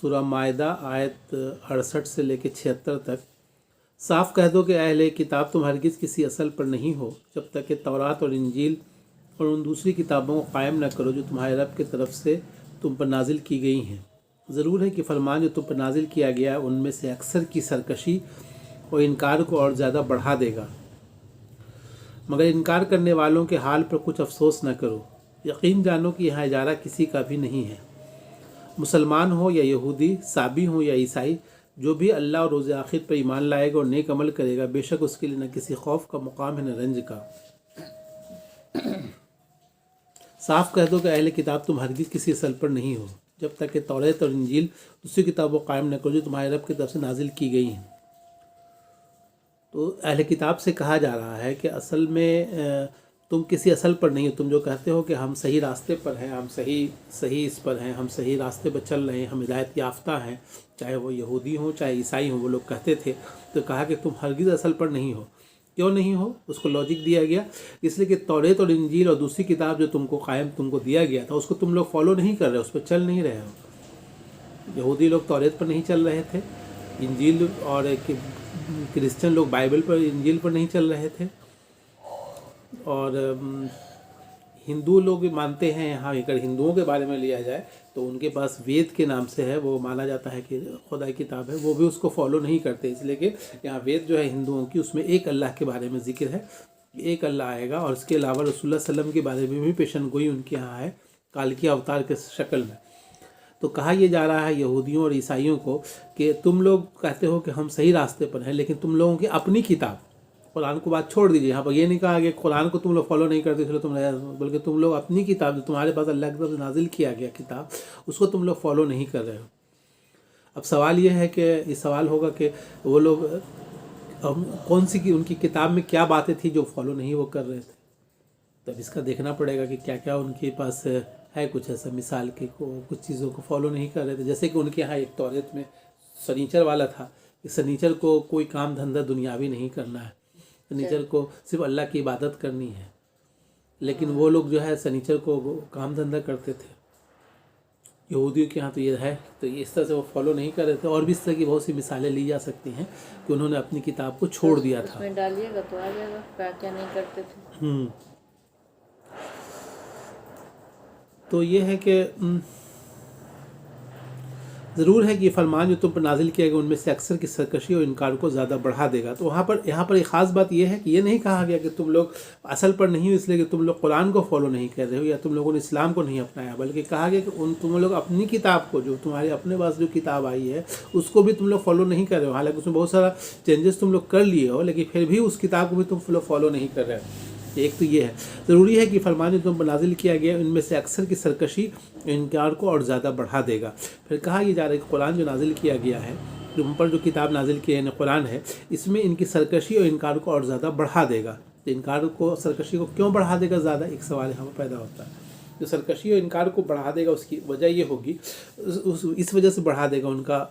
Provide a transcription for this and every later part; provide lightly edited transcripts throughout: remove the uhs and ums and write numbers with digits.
سورہ مائدہ آیت 68 سے لے کے 76 تک، صاف کہہ دو کہ اہل کتاب تم ہرگز کسی اصل پر نہیں ہو جب تک کہ تورات اور انجیل اور ان دوسری کتابوں کو قائم نہ کرو جو تمہارے رب کی طرف سے تم پر نازل کی گئی ہیں۔ ضرور ہے کہ فرمان جو تم پر نازل کیا گیا ہے ان میں سے اکثر کی سرکشی اور انکار کو اور زیادہ بڑھا دے گا، مگر انکار کرنے والوں کے حال پر کچھ افسوس نہ کرو۔ یقین جانو کہ یہاں اجارہ کسی کا بھی نہیں ہے، مسلمان ہو یا یہودی، صابی ہو یا عیسائی، جو بھی اللہ اور روز آخر پر ایمان لائے گا اور نیک عمل کرے گا، بے شک اس کے لیے نہ کسی خوف کا مقام ہے نہ رنج کا۔ صاف کہہ دو کہ اہل کتاب تم ہرگز کسی اصل پر نہیں ہو جب تک کہ توریت اور انجیل دوسری کتابوں کو قائم نہ کرو جو تمہارے رب کی طرف سے نازل کی گئی ہیں۔ تو اہل کتاب سے کہا جا رہا ہے کہ اصل میں تم کسی اصل پر نہیں ہو۔ تم جو کہتے ہو کہ ہم صحیح راستے پر ہیں، ہم صحیح اس پر ہیں، ہم صحیح راستے پر چل رہے ہیں، ہم ہدایت یافتہ ہیں، چاہے وہ یہودی ہوں چاہے عیسائی ہوں، وہ لوگ کہتے تھے، تو کہا کہ تم ہرگز اصل پر نہیں ہو۔ کیوں نہیں ہو؟ اس کو لاجک دیا گیا، اس لیے کہ توریت اور انجیل اور دوسری کتاب جو تم کو دیا گیا تھا، اس کو تم لوگ فالو نہیں کر رہے، اس پہ چل نہیں رہے ہو۔ یہودی لوگ توریت پر نہیں چل رہے تھے، انجیل اور کرسچن لوگ بائبل پر انجیل پر نہیں چل رہے تھے، اور ہندو لوگ بھی مانتے ہیں، ہاں اگر ہندوؤں کے بارے میں لیا جائے تو ان کے پاس وید کے نام سے ہے، وہ مانا جاتا ہے کہ خدا کی کتاب ہے، وہ بھی اس کو فالو نہیں کرتے، اس لیے کہ یہاں وید جو ہے ہندوؤں کی، اس میں ایک اللہ کے بارے میں ذکر ہے، ایک اللہ آئے گا، اور اس کے علاوہ رسول اللہ صلی اللہ علیہ وسلم کے بارے میں بھی پیشن گوئی ان کے یہاں ہے کالکی اوتار کے شکل میں۔ تو کہا یہ جا رہا ہے یہودیوں اور عیسائیوں کو کہ تم لوگ کہتے ہو کہ ہم صحیح راستے پر ہیں، لیکن تم لوگوں کی اپنی کتاب، قرآن کو بات چھوڑ دیجیے، یہاں پر یہ نہیں کہا کہ قرآن کو تم لوگ فالو نہیں کرتے اس لیے بلکہ تم لوگ اپنی کتاب جو تمہارے پاس اللہ کی طرف سے نازل کیا گیا کتاب، اس کو تم لوگ فالو نہیں کر رہے ہو۔ اب سوال یہ ہے کہ یہ سوال ہوگا کہ وہ لوگ کون سی ان کی کتاب میں کیا باتیں تھیں جو فالو نہیں وہ کر رہے تھے؟ تب اس کا دیکھنا پڑے گا کہ کیا کیا ان کے پاس ہے کچھ ایسا مثال کہ کچھ چیزوں کو فالو نہیں کر رہے تھے، جیسے کہ ان کے یہاں ایک توریت میں سنیچر والا تھا کہ سنیچر کو کوئی کام دھندہ دنیاوی نہیں کرنا ہے، سنیچر کو صرف اللہ کی عبادت کرنی ہے، لیکن وہ لوگ جو ہے سنیچر کو کام دھندہ کرتے تھے۔ یہودیوں کے ہاں تو یہ ہے، تو اس طرح سے وہ فالو نہیں کر رہے تھے، اور بھی اس طرح کی بہت سی مثالیں لی جا سکتی ہیں کہ انہوں نے اپنی کتاب کو چھوڑ دیا تھا۔ اس میں ڈالیے گا تو آ جائے گا کیا کیا نہیں کرتے تھے۔ تو یہ ہے کہ ضرور ہے کہ یہ فرمان جو تم پر نازل کیا گیا ان میں سے اکثر کی سرکشی اور انکار کو زیادہ بڑھا دے گا۔ تو یہاں پر ایک خاص بات یہ ہے کہ یہ نہیں کہا گیا کہ تم لوگ اصل پر نہیں ہو اس لیے کہ تم لوگ قرآن کو فالو نہیں کر رہے ہو یا تم لوگوں نے اسلام کو نہیں اپنایا، بلکہ کہا گیا کہ تم لوگ اپنی کتاب کو، جو تمہارے اپنے پاس جو کتاب آئی ہے اس کو بھی تم لوگ فالو نہیں کر رہے ہو، حالانکہ اس میں بہت سارا چینجز تم لوگ کر لیے ہو، لیکن پھر بھی اس کتاب کو بھی تم لوگ فالو نہیں کر رہے ہو۔ ایک تو یہ ہے، ضروری ہے کہ فرمان جو تم پر نازل کیا گیا ان میں سے اکثر کی سرکشی انکار کو اور زیادہ بڑھا دے گا۔ پھر کہا یہ جا رہا ہے کہ قرآن جو نازل کیا گیا ہے، جو ان پر جو کتاب نازل کی ہے قرآن ہے، اس میں ان کی سرکشی اور انکار کو اور زیادہ بڑھا دے گا۔ تو انکار کو، سرکشی کو کیوں بڑھا دے گا زیادہ؟ ایک سوال یہاں پر پیدا ہوتا ہے۔ جو سرکشی اور انکار کو بڑھا دے گا اس کی وجہ یہ ہوگی، اس وجہ سے بڑھا دے گا ان کا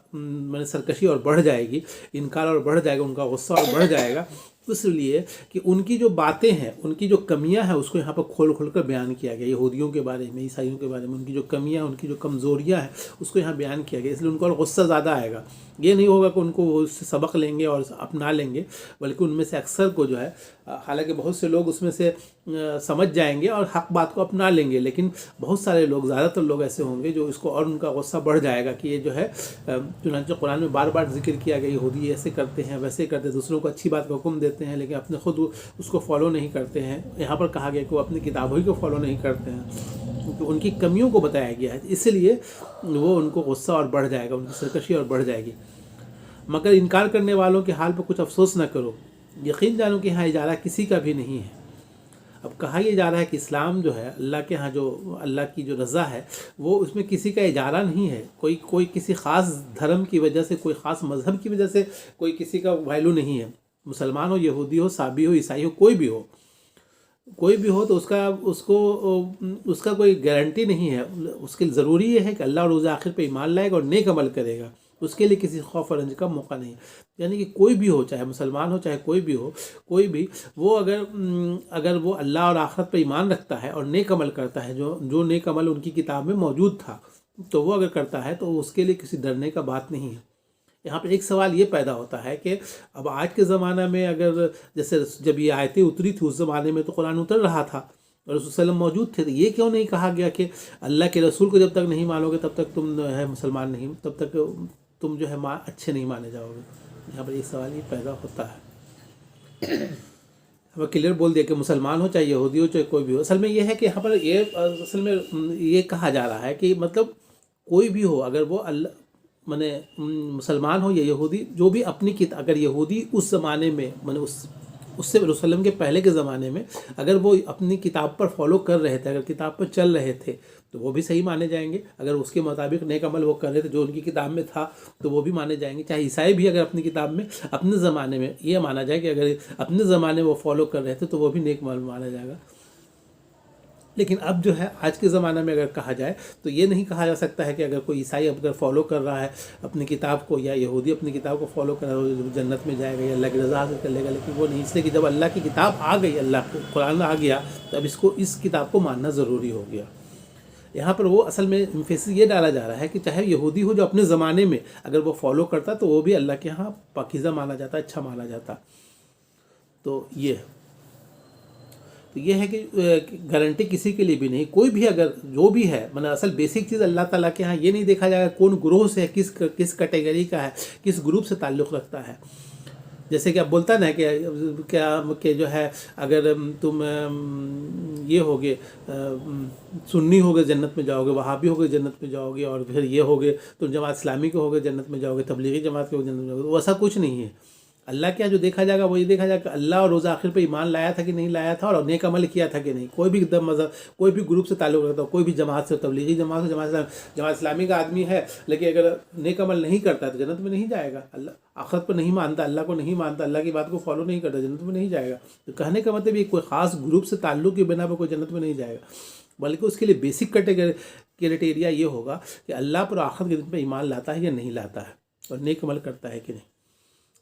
سرکشی اور بڑھ جائے گی، انکار اور بڑھ جائے گا، ان کا غصہ اور بڑھ جائے گا، اس لیے کہ ان کی جو باتیں ہیں، ان کی جو کمیاں ہیں اس کو یہاں پر کھول کھول کر بیان کیا گیا۔ یہودیوں کے بارے میں، عیسائیوں کے بارے میں ان کی جو کمیاں، ان کی جو کمزوریاں ہیں اس کو یہاں بیان کیا گیا، اس لیے ان کو اور غصہ زیادہ آئے گا۔ یہ نہیں ہوگا کہ ان کو وہ اس سے سبق لیں گے اور اپنا لیں گے، بلکہ ان میں سے اکثر کو جو ہے، حالانکہ بہت سے لوگ اس میں سے سمجھ جائیں گے اور حق بات کو اپنا لیں گے، لیکن بہت سارے لوگ، زیادہ تر لوگ ایسے ہوں گے جو اس کو، اور ان کا غصہ بڑھ جائے گا کہ یہ جو ہے، چنانچہ قرآن میں بار بار ذکر کیا گیا یہودی ایسے کرتے ہیں ویسے کرتے ہیں، دوسروں کو اچھی بات کا حکم دیتے ہیں لیکن اپنے خود اس کو فالو نہیں کرتے ہیں۔ یہاں پر کہا گیا کہ وہ اپنی کتابوں ہی کو فالو نہیں کرتے ہیں، کیونکہ ان کی کمیوں کو بتایا گیا ہے، اس لیے وہ ان کو غصہ اور بڑھ جائے گا، ان کی سرکشی اور بڑھ جائے گی۔ مگر انکار کرنے والوں کے حال پر کچھ افسوس نہ کرو، یقین جانو کہ یہاں اجارہ کسی کا بھی نہیں ہے۔ اب کہا یہ جا رہا ہے کہ اسلام جو ہے، اللہ کے ہاں جو اللہ کی جو رضا ہے، وہ اس میں کسی کا اجارہ نہیں ہے، کوئی کسی خاص دھرم کی وجہ سے، کوئی خاص مذہب کی وجہ سے کوئی کسی کا ویلو نہیں ہے۔ مسلمان ہو، یہودی ہو، صابی ہو، عیسائی ہو، کوئی بھی ہو تو اس کا کوئی گارنٹی نہیں ہے۔ اس کے ضروری یہ ہے کہ اللہ اور روز آخر پہ ایمان لائے گا اور نیک عمل کرے گا، اس کے لیے کسی خوف اور رنج کا موقع نہیں۔ یعنی کہ کوئی بھی ہو، چاہے مسلمان ہو چاہے کوئی بھی وہ اگر وہ اللہ اور آخرت پہ ایمان رکھتا ہے اور نیک عمل کرتا ہے، جو نیک عمل ان کی کتاب میں موجود تھا، تو وہ اگر کرتا ہے تو اس کے لیے کسی ڈرنے کا بات نہیں ہے۔ یہاں پہ ایک سوال یہ پیدا ہوتا ہے کہ اب آج کے زمانہ میں اگر جیسے جب یہ آیتیں اتری تھی اس زمانے میں تو قرآن اتر رہا تھا اور رسول صلی اللہ علیہ وسلم موجود تھے، تو یہ کیوں نہیں کہا گیا کہ اللہ کے رسول کو جب تک نہیں مانو گے تب تک تم ہے مسلمان نہیں، تب تک تم جو ہے اچھے نہیں مانے جاؤ گے؟ یہاں پر یہ سوال یہ پیدا ہوتا ہے۔ ہمیں کلیئر بول دیا کہ مسلمان ہو چاہے یہودی ہو چاہے کوئی بھی ہو، اصل میں یہ ہے کہ یہاں پر اصل میں یہ کہا جا رہا ہے کہ مطلب کوئی بھی ہو، اگر وہ اللہ مسلمان ہو یا یہودی، جو بھی اپنی اگر یہودی اس زمانے میں اس سے رسول وسلم کے پہلے کے زمانے میں اگر وہ اپنی کتاب پر فالو کر رہے تھے، اگر کتاب پر چل رہے تھے تو وہ بھی صحیح مانے جائیں گے۔ اگر اس کے مطابق نیک عمل وہ کر رہے تھے جو ان کی کتاب میں تھا تو وہ بھی مانے جائیں گے۔ چاہے عیسائی بھی اگر اپنی کتاب میں اپنے زمانے میں یہ مانا جائے کہ اگر اپنے زمانے میں وہ فالو کر رہے تھے تو وہ بھی نیک عمل مانا جائے گا۔ لیکن اب جو ہے آج کے زمانہ میں اگر کہا جائے تو یہ نہیں کہا جا سکتا ہے کہ اگر کوئی عیسائی اگر فالو کر رہا ہے اپنی کتاب کو، یا یہودی اپنی کتاب کو فالو کر رہا ہے وہ جنت میں جائے گا یا اللہ کی رضا حاصل کر لے گا، لیکن وہ نہیں، اس لیے کہ جب اللہ کی کتاب آ گئی، اللہ کو قرآن آ گیا، تو اب اس کتاب کو ماننا ضروری ہو گیا۔ یہاں پر وہ اصل میں امفیسس یہ ڈالا جا رہا ہے کہ چاہے یہودی ہو جو اپنے زمانے میں اگر وہ فالو کرتا تو وہ بھی اللہ کے ہاں پاکیزہ مانا جاتا، اچھا مانا جاتا۔ تو یہ ہے کہ گارنٹی کسی کے لیے بھی نہیں، کوئی بھی اگر جو بھی ہے اصل بیسک چیز اللہ تعالیٰ کے ہاں یہ نہیں دیکھا جائے گا کون گروہ سے ہے، کس کیٹیگری کا ہے، کس گروپ سے تعلق رکھتا ہے۔ جیسے کہ اب بولتا نا کہ جو ہے اگر تم یہ ہوگے سنی ہوگے جنت میں جاؤ گے، وہابی ہوگے جنت میں جاؤ گے، اور پھر یہ ہوگے تم جماعت اسلامی کے ہوگے جنت میں جاؤ گے، تبلیغی جماعت کے ہوگے جنت میں جاؤ گے، وہ ایسا کچھ نہیں ہے۔ اللہ کیا جو دیکھا جائے گا وہ یہ دیکھا جائے گا کہ اللہ اور روز آخر پہ ایمان لایا تھا کہ نہیں لایا تھا، اور نیک عمل کیا تھا کہ نہیں۔ کوئی بھی مذہب، کوئی بھی گروپ سے تعلق رکھتا ہو، کوئی بھی جماعت سے، تبلیغی جماعت سے، جماعت اسلامی کا آدمی ہے لیکن اگر نیک عمل نہیں کرتا تو جنت میں نہیں جائے گا۔ اللہ آخرت پر نہیں مانتا، اللہ کو نہیں مانتا، اللہ کی بات کو فالو نہیں کرتا، جنت میں نہیں جائے گا۔ تو کہنے کا مطلب یہ کوئی خاص گروپ سے تعلق کی بنا پر کوئی جنت میں نہیں جائے گا، بلکہ اس کے لیے بیسک کرائٹیریا یہ ہوگا کہ اللہ پر آخرت کے دن پہ ایمان لاتا ہے یا نہیں لاتا ہے، اور نیک عمل کرتا ہے کہ نہیں۔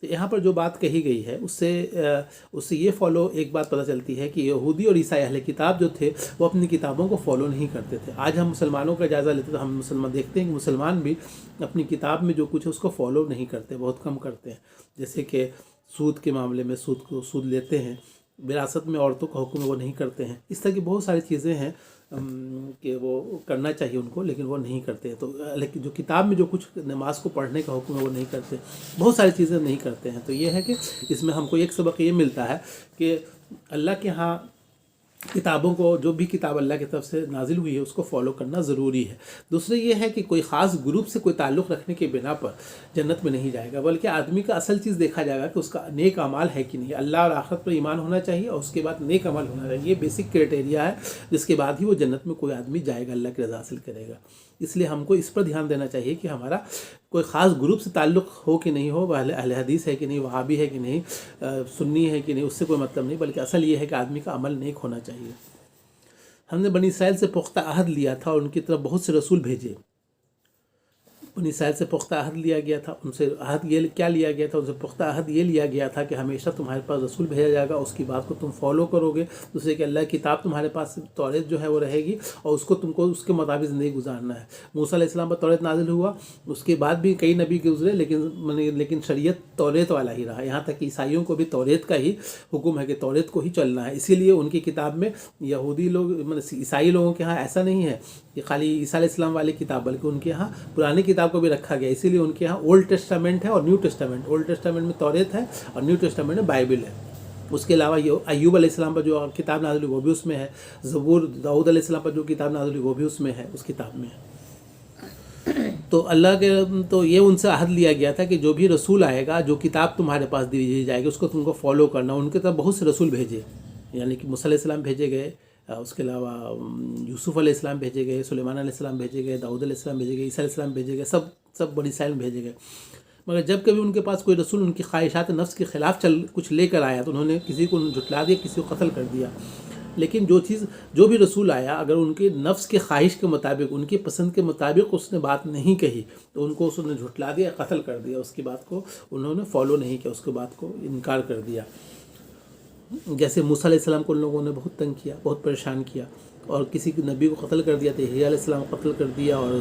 تو یہاں پر جو بات کہی گئی ہے اس سے یہ فالو ایک بات پتہ چلتی ہے کہ یہودی اور عیسائی اہل کتاب جو تھے وہ اپنی کتابوں کو فالو نہیں کرتے تھے۔ آج ہم مسلمانوں کا جائزہ لیتے تو ہم مسلمان دیکھتے ہیں کہ مسلمان بھی اپنی کتاب میں جو کچھ ہے اس کو فالو نہیں کرتے، بہت کم کرتے ہیں۔ جیسے کہ سود کے معاملے میں سود لیتے ہیں، وراثت میں عورتوں کا حکم وہ نہیں کرتے ہیں، اس طرح کی بہت ساری چیزیں ہیں کہ وہ کرنا چاہیے ان کو، لیکن وہ نہیں کرتے۔ تو لیکن جو کتاب میں جو کچھ نماز کو پڑھنے کا حکم ہے وہ نہیں کرتے، بہت ساری چیزیں نہیں کرتے ہیں۔ تو یہ ہے کہ اس میں ہم کو ایک سبق یہ ملتا ہے کہ اللہ کے ہاں کتابوں کو، جو بھی کتاب اللہ کی طرف سے نازل ہوئی ہے اس کو فالو کرنا ضروری ہے۔ دوسرے یہ ہے کہ کوئی خاص گروپ سے کوئی تعلق رکھنے کے بنا پر جنت میں نہیں جائے گا، بلکہ آدمی کا اصل چیز دیکھا جائے گا کہ اس کا نیک اعمال ہے کہ نہیں، اللہ اور آخرت پر ایمان ہونا چاہیے اور اس کے بعد نیک عمل ہونا چاہیے۔ یہ بیسک کرائٹیریا ہے جس کے بعد ہی وہ جنت میں کوئی آدمی جائے گا، اللہ کی رضا حاصل کرے گا۔ اس لیے ہم کو اس پر دھیان دینا چاہیے کہ ہمارا کوئی خاص گروپ سے تعلق ہو کہ نہیں ہو، اہل حدیث ہے کہ نہیں، وہابی ہے کہ نہیں، سنی ہے کہ نہیں، اس سے کوئی مطلب نہیں، بلکہ اصل یہ ہے کہ آدمی کا عمل نیک ہونا چاہیے۔ ہم نے بنی اسرائیل سے پختہ عہد لیا تھا اور ان کی طرف بہت سے رسول بھیجے۔ بنی اسرائیل سے پختہ عہد لیا گیا تھا، ان سے عہد یہ کیا لیا گیا تھا، ان سے پختہ عہد یہ لیا گیا تھا کہ ہمیشہ تمہارے پاس رسول بھیجا جائے گا، اس کی بات کو تم فالو کرو گے، دوسرے کہ اللہ کی کتاب تمہارے پاس توریت جو ہے وہ رہے گی اور اس کو تم کو اس کے مطابق زندگی گزارنا ہے۔ موسیٰ علیہ السلام پر توریت نازل ہوا، اس کے بعد بھی کئی نبی گزرے، لیکن شریعت توریت والا ہی رہا، یہاں تک کہ عیسائیوں کو بھی توریت کا ہی حکم ہے کہ توریت کو ہی چلنا ہے۔ اسی لیے ان کی کتاب میں یہودی لوگ عیسائی لوگوں کے ہاں ایسا نہیں ہے کہ خالی عیسیٰ علیہ السلام والی کتاب، بلکہ ان کے ہاں پرانی کتاب کو بھی رکھا گیا، اسی لیے ان کے ہاں اولڈ ٹیسٹامنٹ ہے اور نیو ٹیسٹامنٹ۔ اولڈ ٹیسٹامنٹ میں توریت ہے اور نیو ٹیسٹامنٹ میں بائبل ہے۔ اس کے علاوہ ایوب علیہ السلام پر جو کتاب نازل ہوئی وہ بھی اس میں ہے، زبور داؤد علیہ السلام پر جو کتاب نازل ہوئی وہ بھی اس میں ہے، اس کتاب میں ہے۔ تو اللہ کے تو یہ ان سے عہد لیا گیا تھا کہ جو بھی رسول آئے گا، جو کتاب تمہارے پاس دی جائے گی اس کو تم کو فالو کرنا۔ ان کے طرف بہت سے رسول بھیجے، یعنی کہ موسیٰ علیہ السلام بھیجے گئے، اس کے علاوہ یوسف علیہ السلام بھیجے گئے، سلیمان علیہ السلام بھیجے گئے، داؤد علیہ السلام بھیجے گئے، عیسیٰ علیہ السلام بھیجے گئے، سب بنی اسرائیل میں بھیجے گئے۔ مگر جب کبھی ان کے پاس کوئی رسول ان کی خواہشات نفس کے خلاف کچھ لے کر آیا تو انہوں نے کسی کو جھٹلا دیا، کسی کو قتل کر دیا۔ لیکن جو بھی رسول آیا اگر ان کے نفس کے خواہش کے مطابق، ان کی پسند کے مطابق اس نے بات نہیں کہی تو ان کو اس نے جھٹلا دیا، قتل کر دیا، اس کی بات کو انہوں نے فالو نہیں کیا، اس کی بات کو انکار کر دیا۔ جیسے موسیٰ علیہ السلام کو ان لوگوں نے بہت تنگ کیا، بہت پریشان کیا، اور کسی نبی کو قتل کر دیا، یحییٰ علیہ السلام کو قتل کر دیا، اور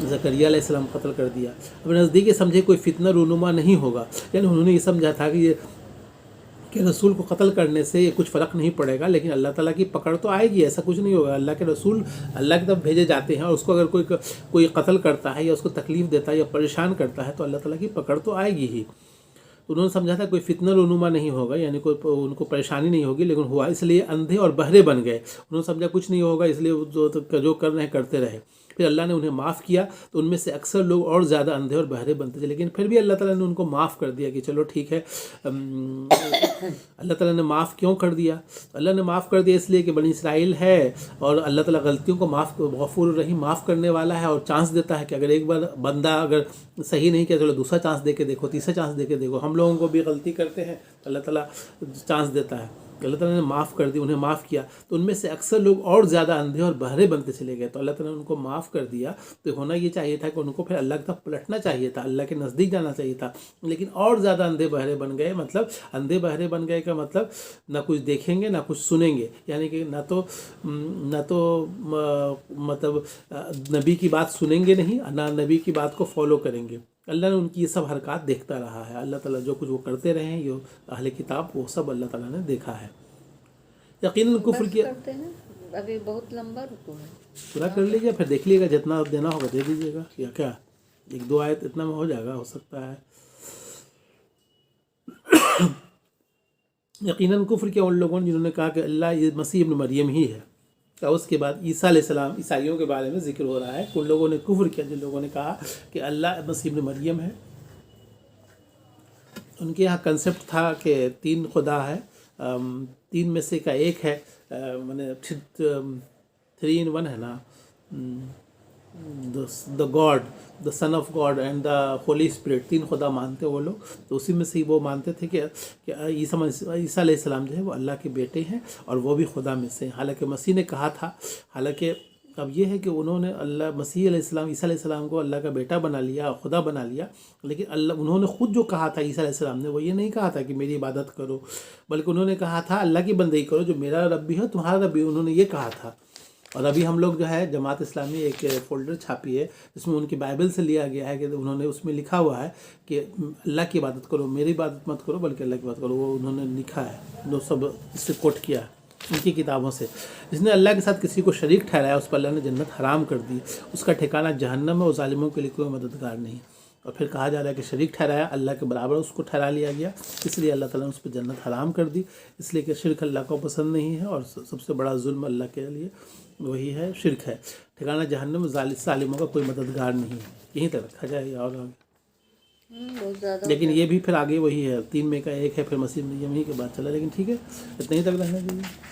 زکریا علیہ السلام کو قتل کر دیا۔ اب نزدیک یہ سمجھے کوئی فتنہ رونما نہیں ہوگا، یعنی انہوں نے یہ سمجھا تھا کہ رسول کو قتل کرنے سے یہ کچھ فرق نہیں پڑے گا، لیکن اللہ تعالیٰ کی پکڑ تو آئے گی، ایسا کچھ نہیں ہوگا۔ اللہ کے رسول اللہ کی طرف بھیجے جاتے ہیں، اور اس کو اگر کوئی قتل کرتا ہے یا اس کو تکلیف دیتا ہے یا پریشان کرتا ہے تو اللہ تعالیٰ کی پکڑ تو آئے گی ہی۔ انہوں نے سمجھا تھا کوئی فتنہ رونما نہیں ہوگا، یعنی کوئی ان کو پریشانی نہیں ہوگی، لیکن ہوا، اس لیے اندھے اور بہرے بن گئے۔ انہوں نے سمجھا کچھ نہیں ہوگا، اس لیے جو کر رہے ہیں کرتے رہے۔ پھر اللہ نے انہیں معاف کیا تو ان میں سے اکثر لوگ اور زیادہ اندھے اور بہرے بنتے تھے، لیکن پھر بھی اللہ تعالیٰ نے ان کو معاف کر دیا کہ چلو ٹھیک ہے۔ اللہ تعالیٰ نے معاف کیوں کر دیا؟ اللہ نے معاف کر دیا اس لیے کہ بنی اسرائیل ہے، اور اللہ تعالیٰ غلطیوں کو غفور الرحیم معاف کرنے والا ہے، اور چانس دیتا ہے کہ اگر ایک بار بندہ اگر صحیح نہیں کیا چلو دوسرا چانس دے کے دیکھو، تیسرا چانس دے کے دیکھو۔ ہم لوگوں کو بھی غلطی کرتے ہیں، اللہ تعالیٰ چانس دیتا ہے۔ اللہ تعالیٰ نے معاف کر دی، انہیں معاف کیا تو ان میں سے اکثر لوگ اور زیادہ اندھے اور بہرے بنتے چلے گئے، تو اللہ تعالیٰ نے ان کو معاف کر دیا۔ تو ہونا یہ چاہیے تھا کہ ان کو پھر اللہ کی طرف پلٹنا چاہیے تھا، اللہ کے نزدیک جانا چاہیے تھا، لیکن اور زیادہ اندھے بہرے بن گئے۔ مطلب اندھے بہرے بن گئے کا مطلب نہ کچھ دیکھیں گے نہ کچھ سنیں گے، یعنی کہ نہ تو مطلب نبی کی بات سنیں گے نہیں، نہ نبی کی بات کو فالو کریں گے۔ اللہ نے ان کی یہ سب حرکات دیکھتا رہا ہے۔ اللہ تعالیٰ جو کچھ وہ کرتے رہے ہیں، یہ اہل کتاب، وہ سب اللہ تعالیٰ نے دیکھا ہے۔ یقیناً کفر کیا کرتے ہیں، ابھی بہت لمبا رکوع ہے، پورا کر لیجیے، پھر دیکھ لیے گا، جتنا دینا ہوگا دے دیجیے گا، یا کیا ایک دو آیت اتنا میں ہو جائے گا، ہو سکتا ہے۔ یقیناً کفر کیا ان لوگوں نے جنہوں نے کہا کہ اللہ یہ مسیح ابن مریم ہی ہے۔ اس کے بعد عیسیٰ علیہ السلام، عیسائیوں کے بارے میں ذکر ہو رہا ہے کہ ان لوگوں نے کفر کیا جن لوگوں نے کہا کہ اللہ مسیح ابن مریم ہے۔ ان کے یہاں کنسیپٹ تھا کہ تین خدا ہے، تین میں سے کا ایک ہے، مانے 3 in 1 ہے نا، the God, the son of God and the holy spirit, 3 خدا مانتے وہ لوگ۔ تو اسی میں سے وہ مانتے تھے کہ عیسیٰ علیہ السلام جو ہے وہ اللہ کے بیٹے ہیں اور وہ بھی خدا میں سے ہیں۔ حالانکہ مسیح نے کہا تھا، حالانکہ اب یہ ہے کہ انہوں نے مسیح علیہ السلام، عیسیٰ علیہ السلام کو اللہ کا بیٹا بنا لیا اور خدا بنا لیا، لیکن انہوں نے خود جو کہا تھا عیسیٰ علیہ السلام نے، وہ یہ نہیں کہا تھا کہ میری عبادت کرو، بلکہ انہوں نے کہا تھا اللہ کی بندگی کرو، جو میرا رب بھی ہے تمہارا رب بھی، انہوں نے یہ کہا تھا۔ اور ابھی ہم لوگ جو ہے جماعت اسلامی ایک فولڈر چھاپی ہے جس میں ان کی بائبل سے لیا گیا ہے کہ انہوں نے اس میں لکھا ہوا ہے کہ اللہ کی عبادت کرو، میری عبادت مت کرو بلکہ اللہ کی عبادت کرو، وہ انہوں نے لکھا ہے، جو سب اس سے کوٹ کیا ہے ان کی کتابوں سے۔ جس نے اللہ کے ساتھ کسی کو شریک ٹھہرایا اس پر اللہ نے جنت حرام کر دی، اس کا ٹھکانہ جہنم ہے، اور ظالموں کے لیے کوئی مددگار نہیں۔ اور پھر کہا جا رہا ہے کہ شریک ٹھہرایا، اللہ کے برابر اس کو ٹھہرا لیا گیا، اس لیے اللہ تعالیٰ نے اس پہ جنت حرام کر دی، اس لیے کہ شرک اللہ کو پسند نہیں ہے، اور سب سے بڑا ظلم اللہ کے لیے وہی ہے، شرک ہے۔ ٹھکانہ جہنم، ظالموں کا کوئی مددگار نہیں ہے۔ یہیں تک رکھا جائے اور آگے، بہت زیادہ، لیکن یہ بھی پھر آگے وہی ہے، 3 میں کا ایک ہے، پھر مسیح مریم ہی کے بعد چلا، لیکن ٹھیک ہے اتنا ہی تک رہنا چاہیے۔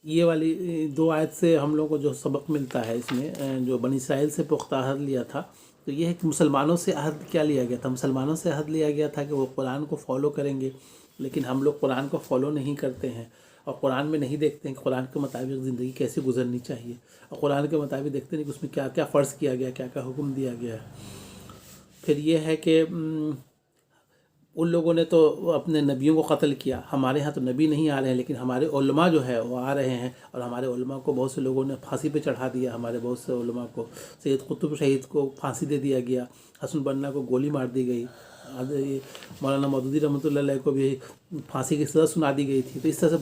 یہ والی 2 آیت سے ہم لوگوں کو جو سبق ملتا ہے اس میں، جو بنی اسرائیل سے پختہ عہد لیا تھا، تو یہ ہے کہ مسلمانوں سے عہد کیا لیا گیا تھا؟ مسلمانوں سے عہد لیا گیا تھا کہ وہ قرآن کو فالو کریں گے، لیکن ہم لوگ قرآن کو فالو نہیں کرتے ہیں، اور قرآن میں نہیں دیکھتے ہیں کہ قرآن کے مطابق زندگی کیسے گزرنی چاہیے، اور قرآن کے مطابق دیکھتے ہیں کہ اس میں کیا کیا فرض کیا گیا، کیا کیا حکم دیا گیا ہے۔ پھر یہ ہے کہ ان لوگوں نے تو اپنے نبیوں کو قتل کیا، ہمارے ہاں تو نبی نہیں آ رہے ہیں، لیکن ہمارے علماء جو ہے وہ آ رہے ہیں، اور ہمارے علماء کو بہت سے لوگوں نے پھانسی پہ چڑھا دیا، ہمارے بہت سے علماء کو، سید قطب شہید کو پھانسی دے دیا گیا، حسن بنا کو گولی مار دی گئی، مولانا مودودی رحمۃ اللہ علیہ کو بھی پھانسی کی سزا سنا دی گئی تھی۔ تو اس طرح سے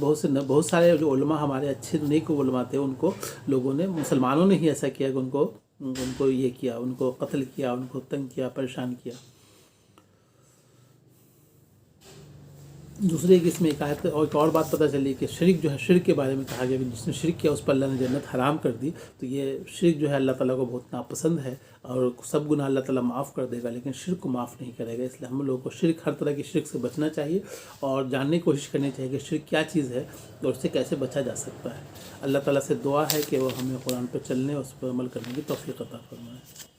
بہت سارے جو علماء ہمارے اچھے نیک علماء تھے، ان کو لوگوں نے، مسلمانوں نے ہی ایسا کیا کہ ان کو یہ کیا، ان کو قتل کیا، ان کو تنگ کیا، پریشان کیا۔ دوسرے کی اس میں ایک آیت اور ایک اور بات پتہ چلی کہ شرک جو ہے، شرک کے بارے میں کہا گیا کہ جس نے شرک کیا اس پر اللہ نے جنت حرام کر دی۔ تو یہ شرک جو ہے اللہ تعالیٰ کو بہت ناپسند ہے، اور سب گناہ اللہ تعالیٰ معاف کر دے گا، لیکن شرک کو معاف نہیں کرے گا۔ اس لیے ہم لوگوں کو شرک، ہر طرح کی شرک سے بچنا چاہیے، اور جاننے کی کوشش کرنی چاہیے کہ شرک کیا چیز ہے اور اس سے کیسے بچا جا سکتا ہے۔ اللہ تعالیٰ سے دعا ہے کہ وہ ہمیں قرآن پر چلنے اور اس پر عمل کرنے کی توفیق عطا فرمائے۔